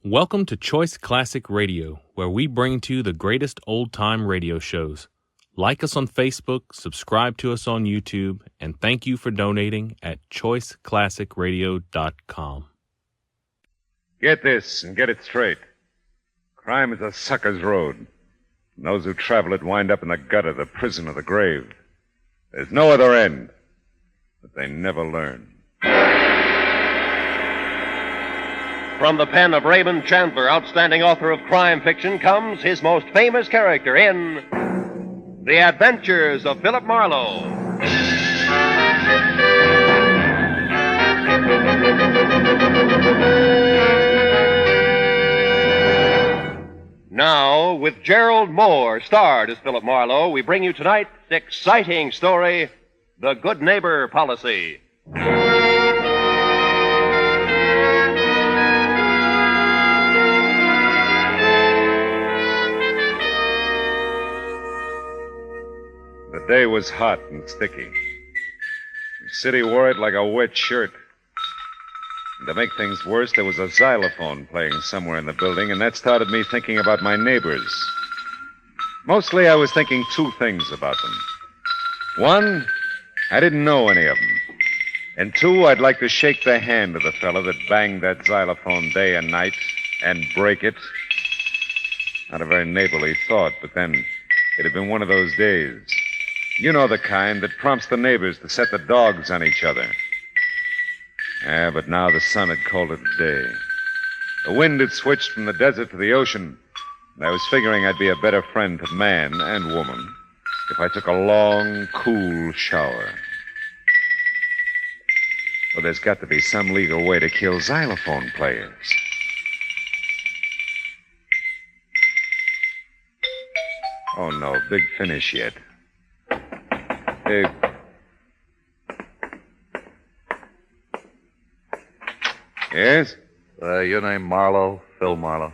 Welcome to Choice Classic Radio, where we bring to you the greatest old-time radio shows. Like us on Facebook, subscribe to us on YouTube, and thank you for donating at choiceclassicradio.com. Get this and get it straight. Crime is a sucker's road. And those who travel it wind up in the gutter, the prison, or the grave. There's no other end. But they never learn. From the pen of Raymond Chandler, outstanding author of crime fiction, comes his most famous character in The Adventures of Philip Marlowe. Now, with Gerald Moore starred as Philip Marlowe, we bring you tonight's exciting story, The Good Neighbor Policy. The day was hot and sticky. The city wore it like a wet shirt. And to make things worse, there was a xylophone playing somewhere in the building, and that started me thinking about my neighbors. Mostly I was thinking two things about them. One, I didn't know any of them. And two, I'd like to shake the hand of the fella that banged that xylophone day and night and break it. Not a very neighborly thought, but then it had been one of those days. You know the kind that prompts the neighbors to set the dogs on each other. But now the sun had called it a day. The wind had switched from the desert to the ocean, and I was figuring I'd be a better friend to man and woman if I took a long, cool shower. Well, there's got to be some legal way to kill xylophone players. Oh, no, big finish yet. Yes? Your name Marlowe? Phil Marlowe?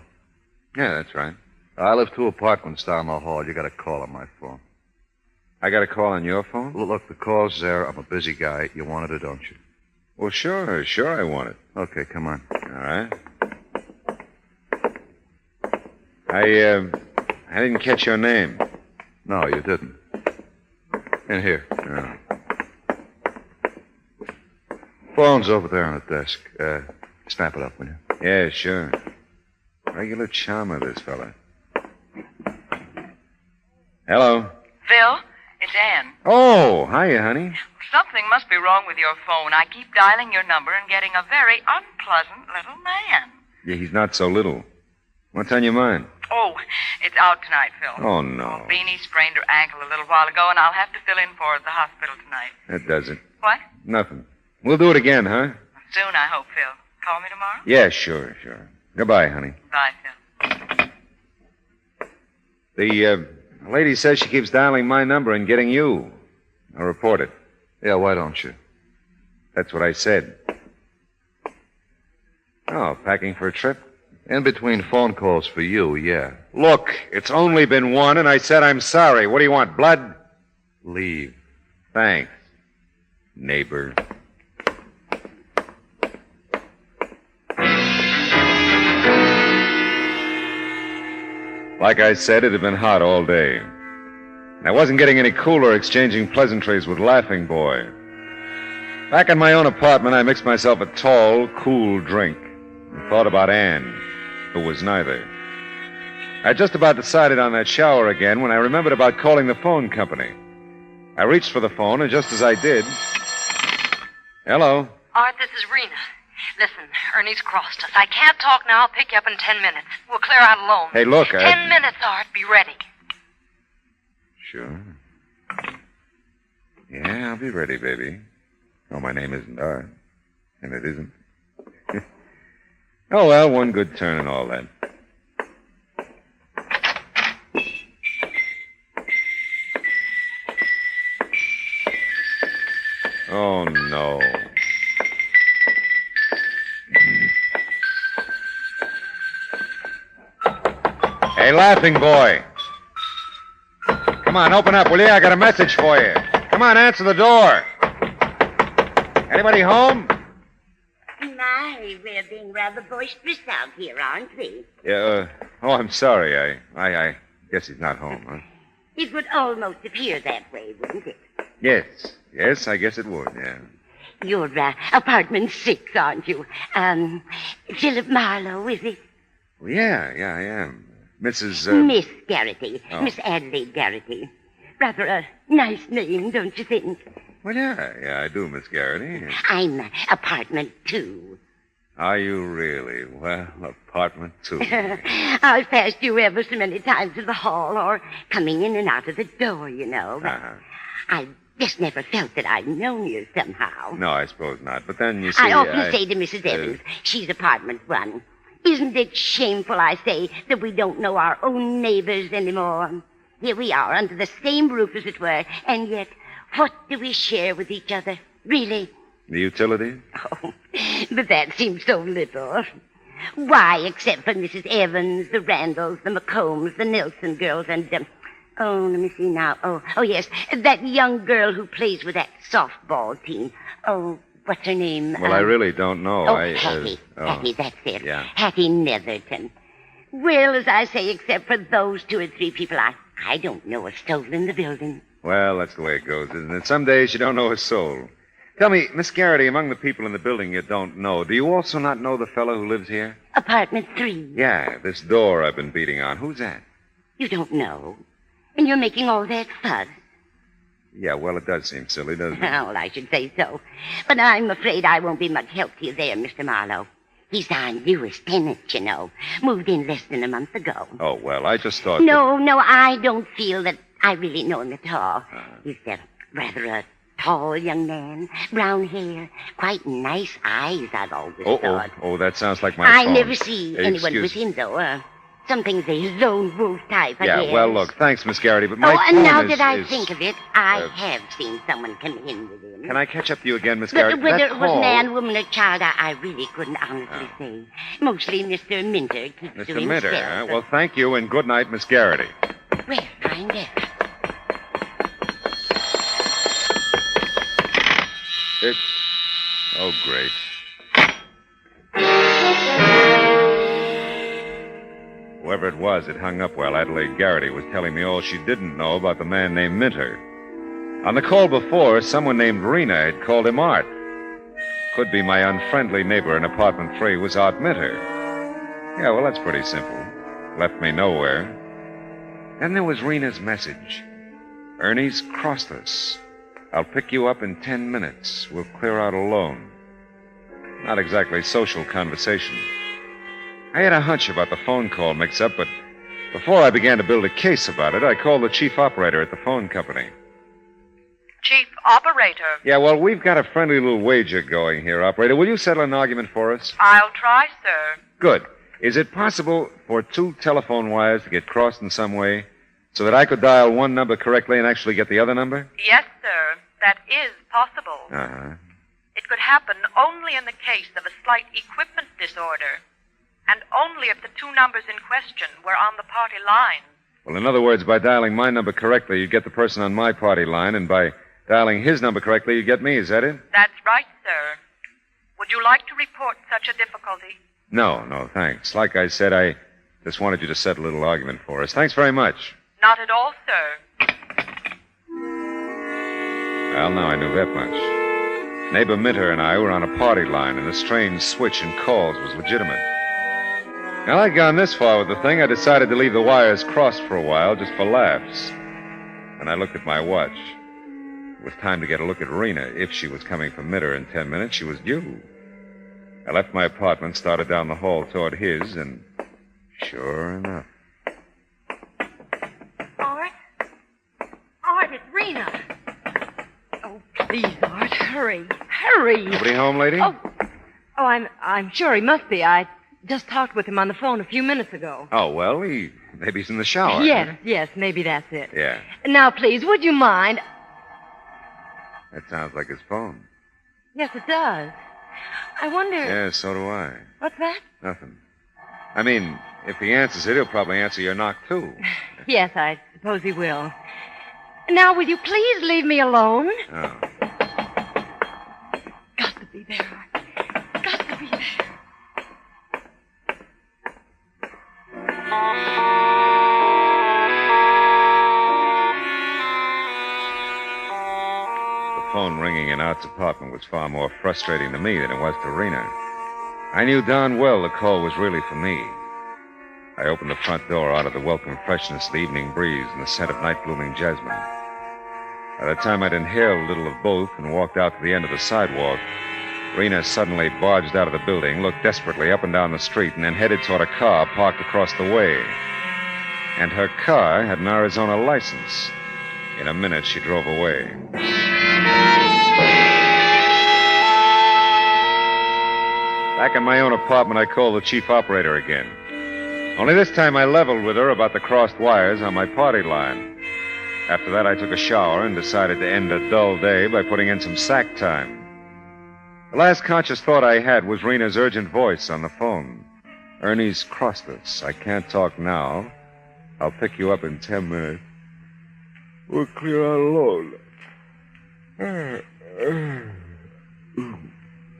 Yeah, that's right. I live 2 apartments down the hall. You got a call on my phone. I got a call on your phone? Look, the call's there. I'm a busy guy. You wanted it, don't you? Well, sure I want it. Okay, come on. All right. I didn't catch your name. No, you didn't. In here. Oh. Phone's over there on the desk. Snap it up, will you? Yeah, sure. Regular charmer, this fella. Hello. Phil, it's Ann. Oh, hiya, honey. Something must be wrong with your phone. I keep dialing your number and getting a very unpleasant little man. Yeah, he's not so little. What's on your mind? Oh, it's out tonight, Phil. Oh, no. Beanie sprained her ankle a little while ago, and I'll have to fill in for her at the hospital tonight. That does it. What? Nothing. We'll do it again, huh? Soon, I hope, Phil. Call me tomorrow? Yeah, sure. Goodbye, honey. Bye, Phil. The lady says she keeps dialing my number and getting you. I'll report it. Yeah, why don't you? That's what I said. Oh, packing for a trip? In between phone calls for you, yeah. Look, it's only been one, and I said I'm sorry. What do you want, blood? Leave. Thanks, neighbor. Like I said, it had been hot all day. And I wasn't getting any cooler exchanging pleasantries with Laughing Boy. Back in my own apartment, I mixed myself a tall, cool drink and thought about Ann, who was neither. I just about decided on that shower again when I remembered about calling the phone company. I reached for the phone, and just as I did... Hello? Art, this is Rena. Listen, Ernie's crossed us. I can't talk now. I'll pick you up in 10 minutes. We'll clear out alone. Hey, look, 10 minutes, Art. Be ready. Sure. Yeah, I'll be ready, baby. Oh, my name isn't Art. And it isn't. Oh, well, one good turn and all that. Oh, no. Hey, Laughing Boy. Come on, open up, will you? I got a message for you. Come on, answer the door. Anybody home? My, sorry. We're being rather boisterous out here, aren't we? Yeah, I'm sorry. I guess he's not home, huh? It would almost appear that way, wouldn't it? Yes, I guess it would, yeah. You're apartment 6, aren't you? Philip Marlowe, is it? Well, yeah, I am. Mrs. Miss Garrity. Oh. Miss Adelaide Garrity. Rather a nice name, don't you think? Well, yeah, I do, Miss Garrity. I'm apartment 2. Are you really? Well, apartment 2. I've passed you ever so many times in the hall or coming in and out of the door, you know. But I just never felt that I'd known you somehow. No, I suppose not. But then, you see... I often say to Mrs. Evans, she's apartment 1, isn't it shameful, I say, that we don't know our own neighbors anymore? Here we are, under the same roof, as it were, and yet, what do we share with each other, really? The utilities? Oh, but that seems so little. Why, except for Mrs. Evans, the Randalls, the McCombs, the Nelson girls, and, let me see now. Oh, yes, that young girl who plays with that softball team. Oh, what's her name? Well, I really don't know. Hattie. Hattie, that's it. Yeah. Hattie Netherton. Well, as I say, except for those 2 or 3 people, I don't know a soul in the building. Well, that's the way it goes, isn't it? Some days you don't know a soul. Tell me, Miss Garrity, among the people in the building you don't know, do you also not know the fellow who lives here? Apartment 3. Yeah, this door I've been beating on. Who's that? You don't know? And you're making all that fuss? Yeah, well, it does seem silly, doesn't it? Well, I should say so. But I'm afraid I won't be much help to you there, Mr. Marlowe. He's our newest tenant, you know. Moved in less than a month ago. Oh, well, I just thought... No, I don't feel that I really know him at all. He's rather a tall young man, brown hair, quite nice eyes, I've always thought. Oh, that sounds like my I phone. never see anyone with him, though. Something's a lone wolf type, I guess. Yeah, well, look, thanks, Miss Garrity, but my and phone now is... that I think of it, I have seen someone come in with him. Can I catch up to you again, Miss But Garrity? whether That it was call- man, woman, or child, I really couldn't honestly say. Mostly Mr. Minter keeps to Mr. himself. Minter, huh? Well, thank you, and good night, Miss Garrity. Well, find out. Oh, great. Whoever it was, it hung up while Adelaide Garrity was telling me all she didn't know about the man named Minter. On the call before, someone named Rena had called him Art. Could be my unfriendly neighbor in apartment 3 was Art Minter. Yeah, well, that's pretty simple. Left me nowhere. Then there was Rena's message. Ernie's crossed us. I'll pick you up in 10 minutes. We'll clear out alone. Not exactly social conversation. I had a hunch about the phone call mix-up, but before I began to build a case about it, I called the chief operator at the phone company. Chief operator. Yeah, well, we've got a friendly little wager going here, operator. Will you settle an argument for us? I'll try, sir. Good. Is it possible for 2 telephone wires to get crossed in some way so that I could dial one number correctly and actually get the other number? Yes, sir. That is possible. Uh-huh. It could happen only in the case of a slight equipment disorder, and only if the 2 numbers in question were on the party line. Well, in other words, by dialing my number correctly, you get the person on my party line, and by dialing his number correctly, you get me. Is that it? That's right, sir. Would you like to report such a difficulty? No, thanks. Like I said, I just wanted you to settle a little argument for us. Thanks very much. Not at all, sir. Well, now I knew that much. Neighbor Minter and I were on a party line, and the strange switch in calls was legitimate. Now, I'd gone this far with the thing, I decided to leave the wires crossed for a while, just for laughs. And I looked at my watch. It was time to get a look at Rena. If she was coming from Minter in 10 minutes, she was due. I left my apartment, started down the hall toward his, and sure enough. Art, it's Rena. Oh, please, Art, hurry. Hurry. Nobody home, lady? Oh, I'm sure he must be. I just talked with him on the phone a few minutes ago. Oh, well, maybe he's in the shower. Yes, maybe that's it. Yeah. Now, please, would you mind? That sounds like his phone. Yes, it does. I wonder... Yeah, so do I. What's that? Nothing. I mean, if he answers it, he'll probably answer your knock, too. Yes, I suppose he will. Now, will you please leave me alone? Oh. Got to be there, Art. Got to be there. The phone ringing in Art's apartment was far more frustrating to me than it was to Rena. I knew darn well the call was really for me. I opened the front door out of the welcome freshness of the evening breeze and the scent of night-blooming jasmine. By the time I'd inhaled a little of both and walked out to the end of the sidewalk, Rena suddenly barged out of the building, looked desperately up and down the street, and then headed toward a car parked across the way. And her car had an Arizona license. In a minute, she drove away. Back in my own apartment, I called the chief operator again. Only this time I leveled with her about the crossed wires on my party line. After that, I took a shower and decided to end a dull day by putting in some sack time. The last conscious thought I had was Rena's urgent voice on the phone. Ernie's crossed us. I can't talk now. I'll pick you up in 10 minutes. We're clear on load.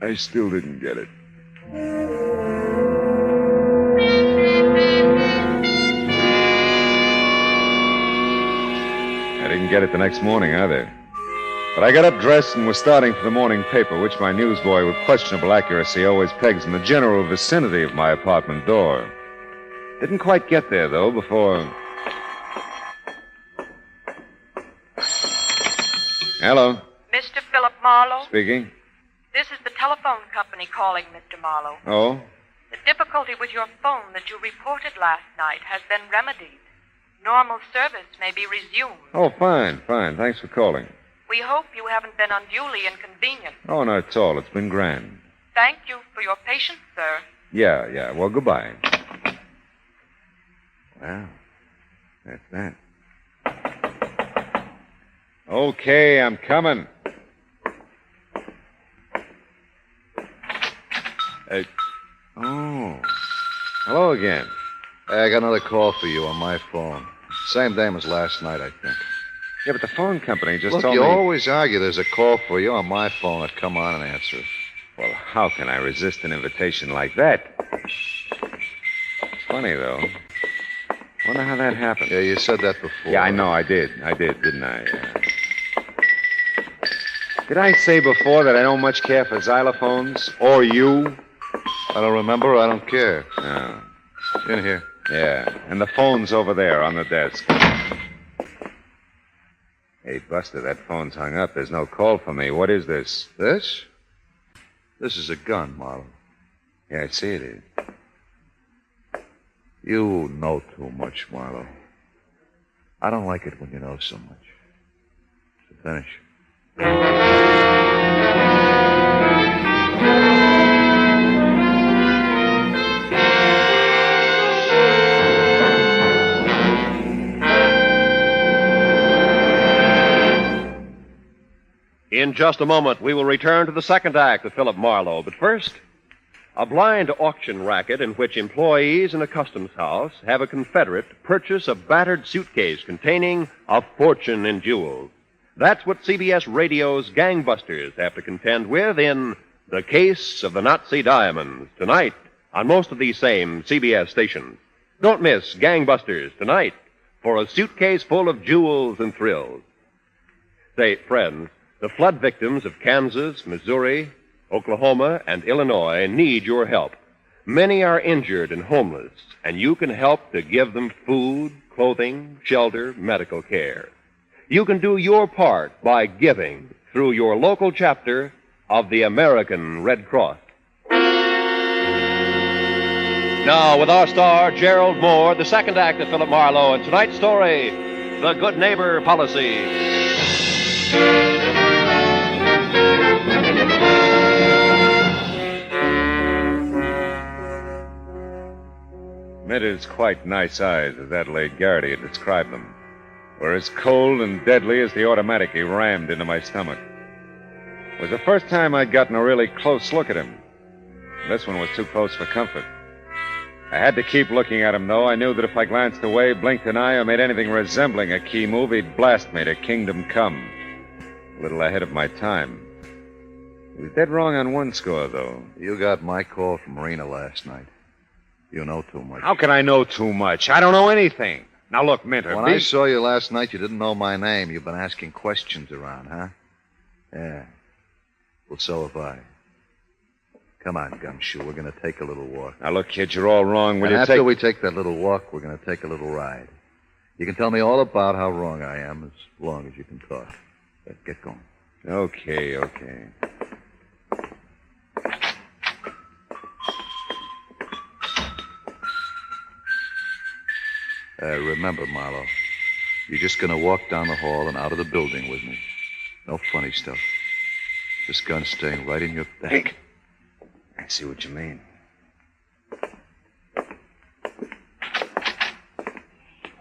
I still didn't get it. I didn't get it the next morning either. But I got up dressed and was starting for the morning paper, which my newsboy with questionable accuracy always pegs in the general vicinity of my apartment door. Didn't quite get there, though, before... Hello. Mr. Philip Marlowe? Speaking. This is the telephone company calling, Mr. Marlowe. Oh? The difficulty with your phone that you reported last night has been remedied. Normal service may be resumed. Oh, fine. Thanks for calling. We hope you haven't been unduly inconvenienced. Oh, not at all. It's been grand. Thank you for your patience, sir. Yeah. Well, goodbye. Well, that's that. Okay, I'm coming. Oh. Hello again. Hey, I got another call for you on my phone. Same name as last night, I think. Yeah, but the phone company just Look, told you me... always argue there's a call for you on my phone. I'd come on and answer it. Well, how can I resist an invitation like that? Funny, though. Wonder how that happened. Yeah, you said that before. Yeah, I know, I did, didn't I? Did I say before that I don't much care for xylophones? Or you? I don't remember. I don't care. No. In here. Yeah, and the phone's over there on the desk. Hey, Buster, that phone's hung up. There's no call for me. What is this? This? This is a gun, Marlowe. Yeah, I see it is. You know too much, Marlowe. I don't like it when you know so much. So finish. In just a moment, we will return to the second act of Philip Marlowe. But first, a blind auction racket in which employees in a customs house have a confederate purchase a battered suitcase containing a fortune in jewels. That's what CBS Radio's gangbusters have to contend with in The Case of the Nazi Diamonds, tonight on most of these same CBS stations. Don't miss Gangbusters tonight for a suitcase full of jewels and thrills. Say, friends, the flood victims of Kansas, Missouri, Oklahoma, and Illinois need your help. Many are injured and homeless, and you can help to give them food, clothing, shelter, medical care. You can do your part by giving through your local chapter of the American Red Cross. Now, with our star, Gerald Moore, the second act of Philip Marlowe, and tonight's story, The Good Neighbor Policy. Mitter's quite nice eyes, as Adelaide Garrity had described them, were as cold and deadly as the automatic he rammed into my stomach. It was the first time I'd gotten a really close look at him. This one was too close for comfort. I had to keep looking at him, though. I knew that if I glanced away, blinked an eye, or made anything resembling a key move, he'd blast me to kingdom come. A little ahead of my time. He was dead wrong on one score, though. You got my call from Marina last night. You know too much. How can I know too much? I don't know anything. Now, look, Minter. When I saw you last night, you didn't know my name. You've been asking questions around, huh? Yeah. Well, so have I. Come on, Gumshoe. We're going to take a little walk. Now, look, kid, you're all wrong. And after we take that little walk, we're going to take a little ride. You can tell me all about how wrong I am as long as you can talk. Get going. Okay. Remember, Marlowe, you're just going to walk down the hall and out of the building with me. No funny stuff. This gun staying right in your back. I see what you mean.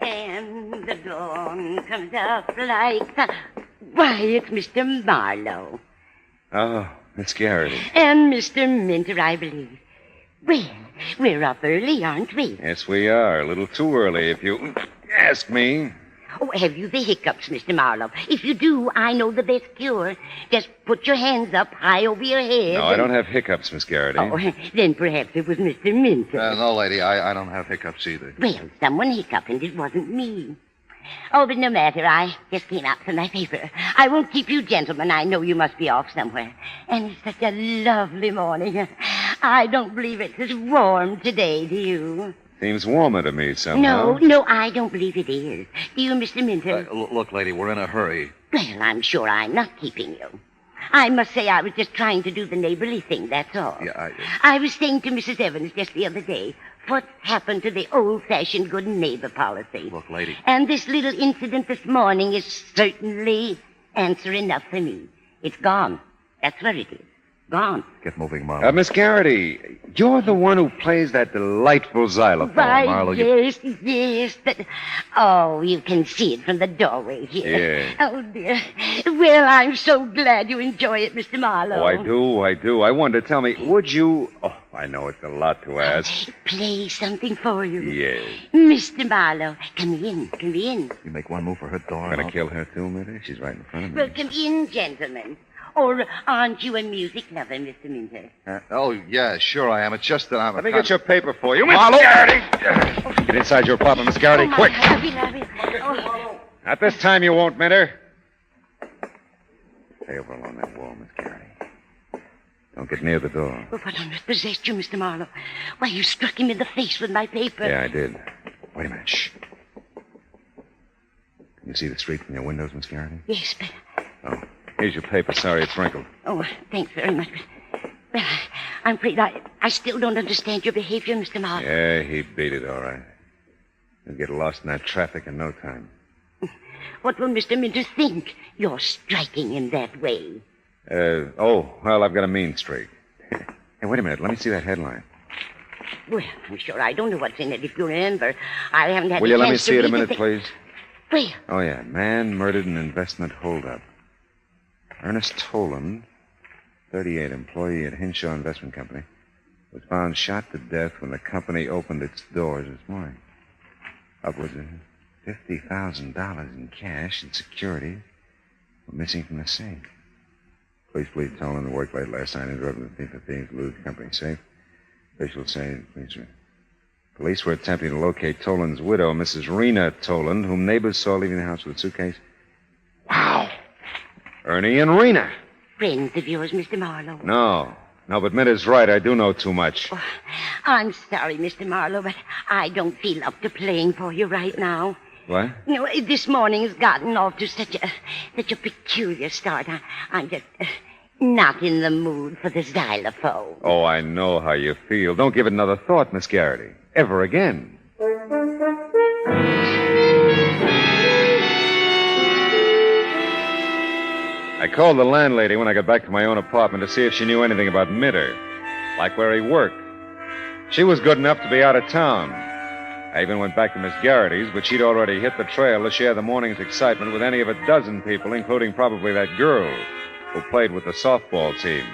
And the dawn comes up like the... Why, it's Mr. Marlowe. Oh, Miss Garrity. And Mr. Minter, I believe. Well, we're up early, aren't we? Yes, we are. A little too early, if you ask me. Oh, have you the hiccups, Mr. Marlowe? If you do, I know the best cure. Just put your hands up high over your head. No, I don't have hiccups, Miss Garrity. Oh, then perhaps it was Mr. Minter. No, lady, I don't have hiccups either. Well, someone hiccuped, and it wasn't me. Oh, but no matter. I just came out for my paper. I won't keep you gentlemen. I know you must be off somewhere. And it's such a lovely morning. I don't believe it's as warm today, do you? Seems warmer to me somehow. No, I don't believe it is. Do you, Mr. Minter? Look, lady, we're in a hurry. Well, I'm sure I'm not keeping you. I must say I was just trying to do the neighborly thing, that's all. Yeah, I was saying to Mrs. Evans just the other day, what happened to the old-fashioned good neighbor policy? Look, lady. And this little incident this morning is certainly answer enough for me. It's gone. That's where it is. Gone. Get moving, Marlowe. Miss Garrity, you're the one who plays that delightful xylophone. Why, Marlowe, yes, but... Oh, you can see it from the doorway here. Yeah. Oh, dear. Well, I'm so glad you enjoy it, Mr. Marlowe. Oh, I do. I wanted to tell me, would you... Oh, I know it's a lot to ask. Play something for you. Yes. Mr. Marlowe, come in. You make one move for her door. I'm going to kill her, too, Minter? She's right in front of me. Well, come in, gentlemen. Or aren't you a music lover, Mr. Minter? Oh, yeah, sure I am. It's just that I'm Let me get your paper for you, Miss Garrity. Get inside your apartment, Miss Garrity, quick. Oh. Not this time you won't, Minter. Stay over along that wall, Miss Garrity. Don't get near the door. Well, what on earth possessed you, Mr. Marlowe? Why, you struck him in the face with my paper. Yeah, I did. Wait a minute. Shh. Can you see the street from your windows, Miss Garrity? Yes, but... Oh. Here's your paper. Sorry, it's wrinkled. Oh, thanks very much. Well, I'm afraid I still don't understand your behavior, Mr. Marlowe. Yeah, he beat it, all right. He'll get lost in that traffic in no time. What will Mr. Minter think? You're striking him that way. Well, I've got a mean streak. Hey, wait a minute. Let me see that headline. Well, I'm sure I don't know what's in it. If you remember, I haven't had Will a you let me chance to see it a read minute, the please? Well, Oh, yeah. Man murdered in investment holdup. Ernest Toland, 38, employee at Hinshaw Investment Company, was found shot to death when the company opened its doors this morning. Upwards of $50,000 in cash and securities were missing from the safe. Police believe Toland worked late last night and drove the thief of thieves to lose the company safe. Officials say police were attempting to locate Toland's widow, Mrs. Rena Toland, whom neighbors saw leaving the house with a suitcase. Wow! Ernie and Rena. friends of yours, Mr. Marlowe. No, but Minter's right. I do know too much. Oh, I'm sorry, Mr. Marlowe, but I don't feel up to playing for you right now. What? You know, this morning has gotten off to such a peculiar start. I'm just not in the mood for the xylophone. Oh, I know how you feel. Don't give it another thought, Miss Garrity. Ever again. I called the landlady when I got back to my own apartment to see if she knew anything about Minter, like where he worked. She was good enough to be out of town. I even went back to Miss Garrity's, but she'd already hit the trail to share the morning's excitement with any of a dozen people, including probably that girl who played with the softball team.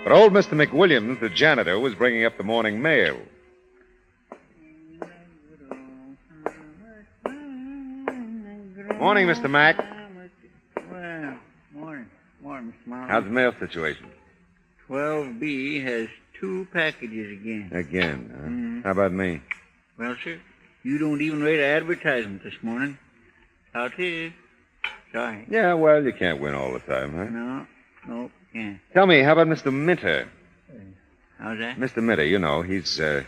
But old Mr. McWilliams, the janitor, was bringing up the morning mail. Morning, Mr. Mack. Well, morning, Mr. Marlowe. How's the mail situation? 12B has 2 packages again. Again, huh? How about me? Well, sir, you don't even rate an advertisement this morning. How it is. Sorry. Yeah, well, you can't win all the time, huh? No, can't. Tell me, how about Mr. Minter? How's that? Mr. Minter, you know, he's in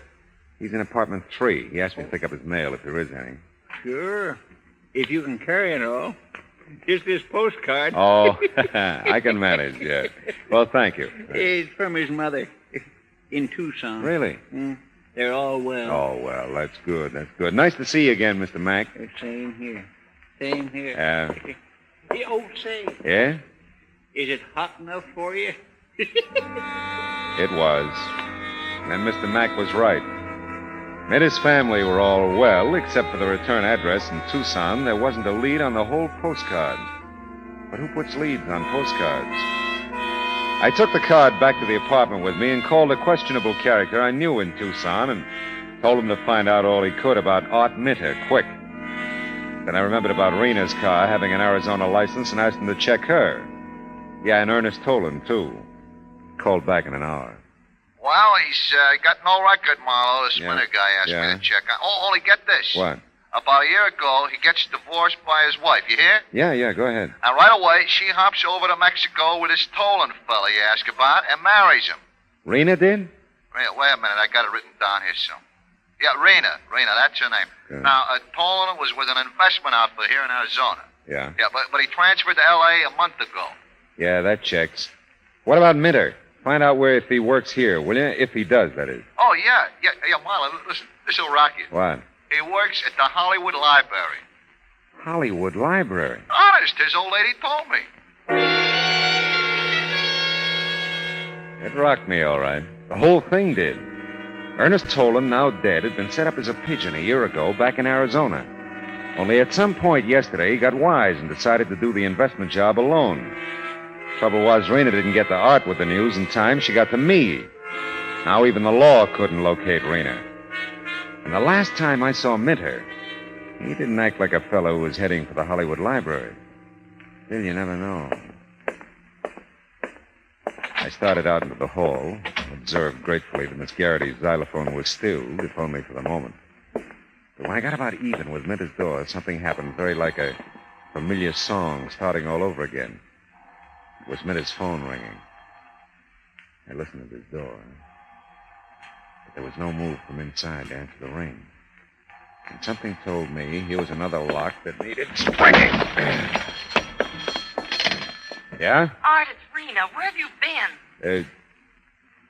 apartment 3. He asked me to pick up his mail if there is any. Sure. If you can carry it all. Just this postcard. Oh, I can manage, yeah. Well, thank you. It's from his mother in Tucson. Really? They're all well. Oh, well, that's good. That's good. Nice to see you again, Mr. Mack. Same here. Same here. The old say. Yeah? Is it hot enough for you? It was. And Mr. Mack was right. Minter's family were all well, except for the return address in Tucson. There wasn't a lead on the whole postcard. But who puts leads on postcards? I took the card back to the apartment with me and called a questionable character I knew in Tucson and told him to find out all he could about Art Minter, quick. Then I remembered about Rena's car having an Arizona license and asked him to check her. Yeah, and Ernest Tolan, too. Called back in an hour. Well, he's got no record, Marlowe. This Minter guy asked me to check on. Oh, only get this. What? About a year ago, he gets divorced by his wife. You hear? Yeah, go ahead. And right away, she hops over to Mexico with this Tolan fella you ask about and marries him. Rena did? Wait a minute. I got it written down here, so. Yeah, Rena, that's her name. Good. Now, Tolan was with an investment outfit here in Arizona. Yeah. Yeah, but he transferred to L.A. a month ago. Yeah, that checks. What about Minter? Find out where if he works here, will you? If he does, that is. Oh, yeah, Marlowe, listen, this'll rock you. What? He works at the Hollywood Library. Hollywood Library? Honest, his old lady told me. It rocked me, all right. The whole thing did. Ernest Tolan, now dead, had been set up as a pigeon a year ago back in Arizona. Only at some point yesterday, he got wise and decided to do the investment job alone. Trouble was, Rena didn't get to Art with the news in time. She got to me. Now even the law couldn't locate Rena. And the last time I saw Minter, he didn't act like a fellow who was heading for the Hollywood Library. Still, you never know. I started out into the hall, observed gratefully that Miss Garrity's xylophone was stilled, if only for the moment. But when I got about even with Minter's door, something happened very like a familiar song starting all over again. It was Minter's phone ringing. I listened at his door. But there was no move from inside to answer the ring. And something told me here was another lock that needed springing. Yeah? Art, it's Rena. Where have you been?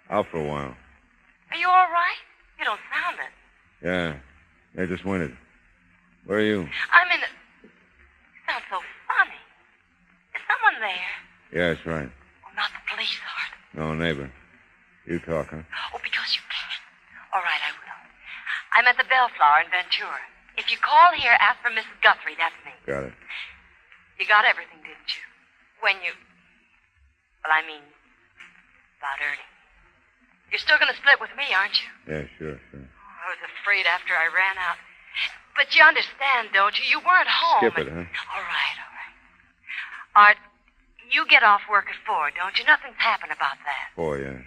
Out for a while. Are you all right? You don't sound it. Yeah. I just went. Where are you? I'm in the... You sound so funny. Is someone there? Yeah, that's right. Oh, not the police, Art. No, neighbor. You talk, huh? Oh, because you can. All right, I will. I'm at the Bellflower in Ventura. If you call here, ask for Mrs. Guthrie. That's me. Got it. You got everything, didn't you? When you... Well, I mean, about Ernie. You're still going to split with me, aren't you? Yeah, sure. I was afraid after I ran out. But you understand, don't you? You weren't home. Skip it, huh? All right. Art, you get off work at 4, don't you? Nothing's happened about that. 4, yeah.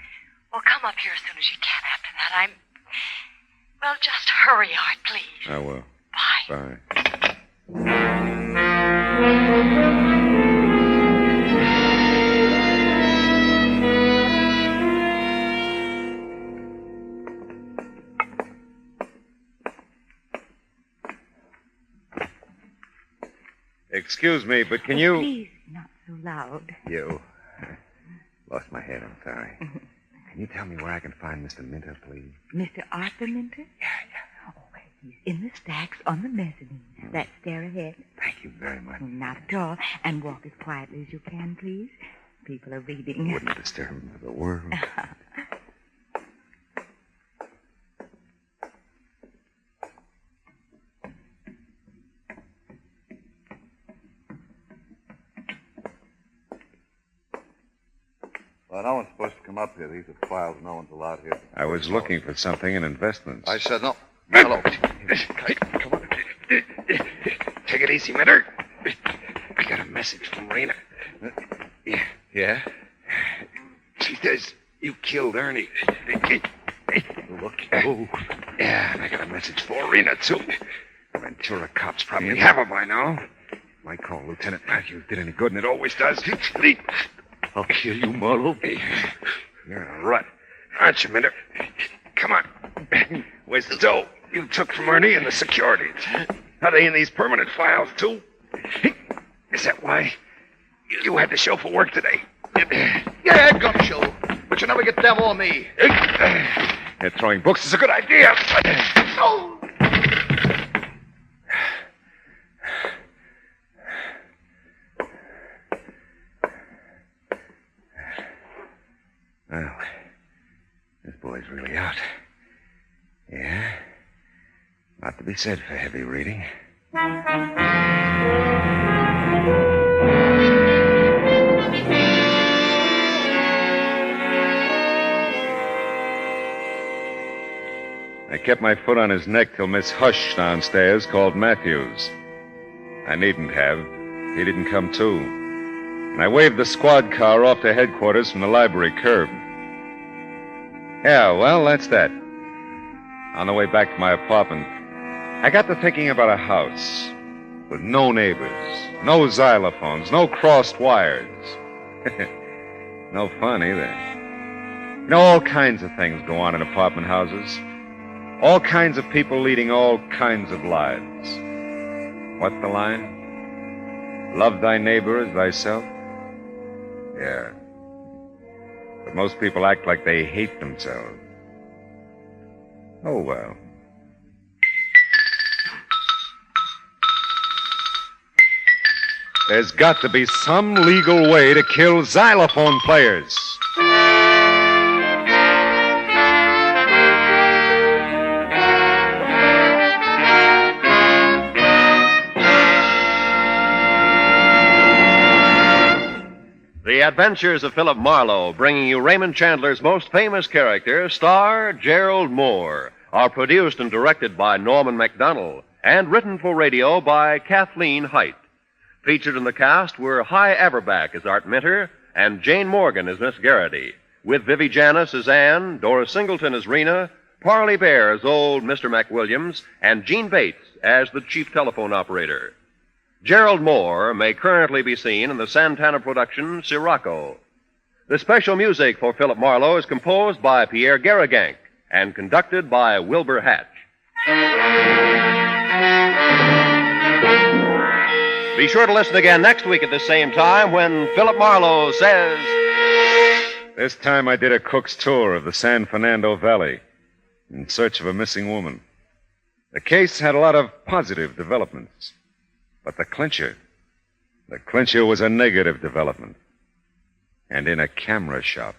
Well, come up here as soon as you can after that. Well, just hurry, Art, please. I will. Bye. Bye. Excuse me, but can you... Please, not so loud. You. Lost my head, I'm sorry. Can you tell me where I can find Mr. Minter, please? Mr. Arthur Minter? Yeah. Oh, he's in the stacks on the mezzanine. That stair ahead. Thank you very much. Not at all. And walk as quietly as you can, please. People are reading. Wouldn't disturb him for the world. Well, no one's supposed to come up here. These are files. No one's allowed here. I was looking for something in investments. I said no. Hello. Come on. Take it easy, Minter. I got a message from Rena. Yeah? She says you killed Ernie. Look. Oh. Yeah, and I got a message for Rena, too. Ventura cops probably have her by now. My call, Lieutenant Matthews, did any good, and it always does. I'll kill you, Marlowe. You're in a rut, aren't you, Minder? Come on. Where's the dough you took from Ernie and the securities? Are they in these permanent files, too? Is that why you had to show for work today? Yeah, Gumshoe. But you never get them or me. Throwing books is a good idea. Oh! Well, this boy's really out. Yeah. Lot to be said for heavy reading. I kept my foot on his neck till Miss Hush downstairs called Matthews. I needn't have. He didn't come too. And I waved the squad car off to headquarters from the library curb. Yeah, well, that's that. On the way back to my apartment, I got to thinking about a house with no neighbors, no xylophones, no crossed wires. No fun either. You know, all kinds of things go on in apartment houses. All kinds of people leading all kinds of lives. What's the line? Love thy neighbor as thyself? Yeah. But most people act like they hate themselves. Oh, well. There's got to be some legal way to kill xylophone players. The Adventures of Philip Marlowe, bringing you Raymond Chandler's most famous character, star Gerald Moore, are produced and directed by Norman MacDonald and written for radio by Kathleen Height. Featured in the cast were Hy Averback as Art Minter and Jane Morgan as Miss Garrity, with Vivi Janis as Anne, Dora Singleton as Rena, Parley Bear as old Mr. McWilliams, and Gene Bates as the chief telephone operator. Gerald Moore may currently be seen in the Santana production Sirocco. The special music for Philip Marlowe is composed by Pierre Garrigank and conducted by Wilbur Hatch. Be sure to listen again next week at the same time when Philip Marlowe says... This time I did a cook's tour of the San Fernando Valley in search of a missing woman. The case had a lot of positive developments. But the clincher was a negative development. And in a camera shop.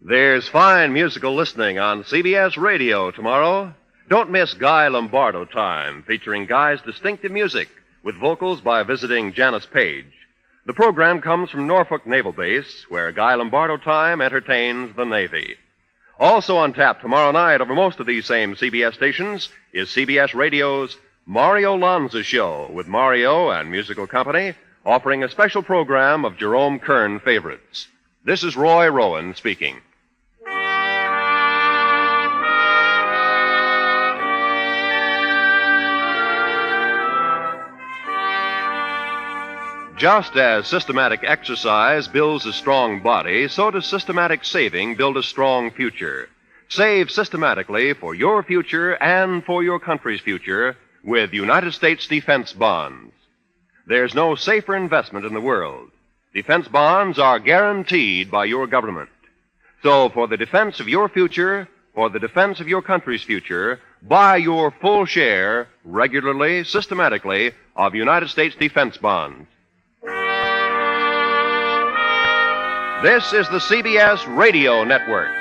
There's fine musical listening on CBS Radio tomorrow. Don't miss Guy Lombardo Time, featuring Guy's distinctive music with vocals by visiting Janice Page. The program comes from Norfolk Naval Base, where Guy Lombardo Time entertains the Navy. Also on tap tomorrow night over most of these same CBS stations is CBS Radio's Mario Lanza Show, with Mario and musical company offering a special program of Jerome Kern favorites. This is Roy Rowan speaking. Just as systematic exercise builds a strong body, so does systematic saving build a strong future. Save systematically for your future and for your country's future with United States defense bonds. There's no safer investment in the world. Defense bonds are guaranteed by your government. So for the defense of your future, for the defense of your country's future, buy your full share regularly, systematically of United States defense bonds. This is the CBS Radio Network.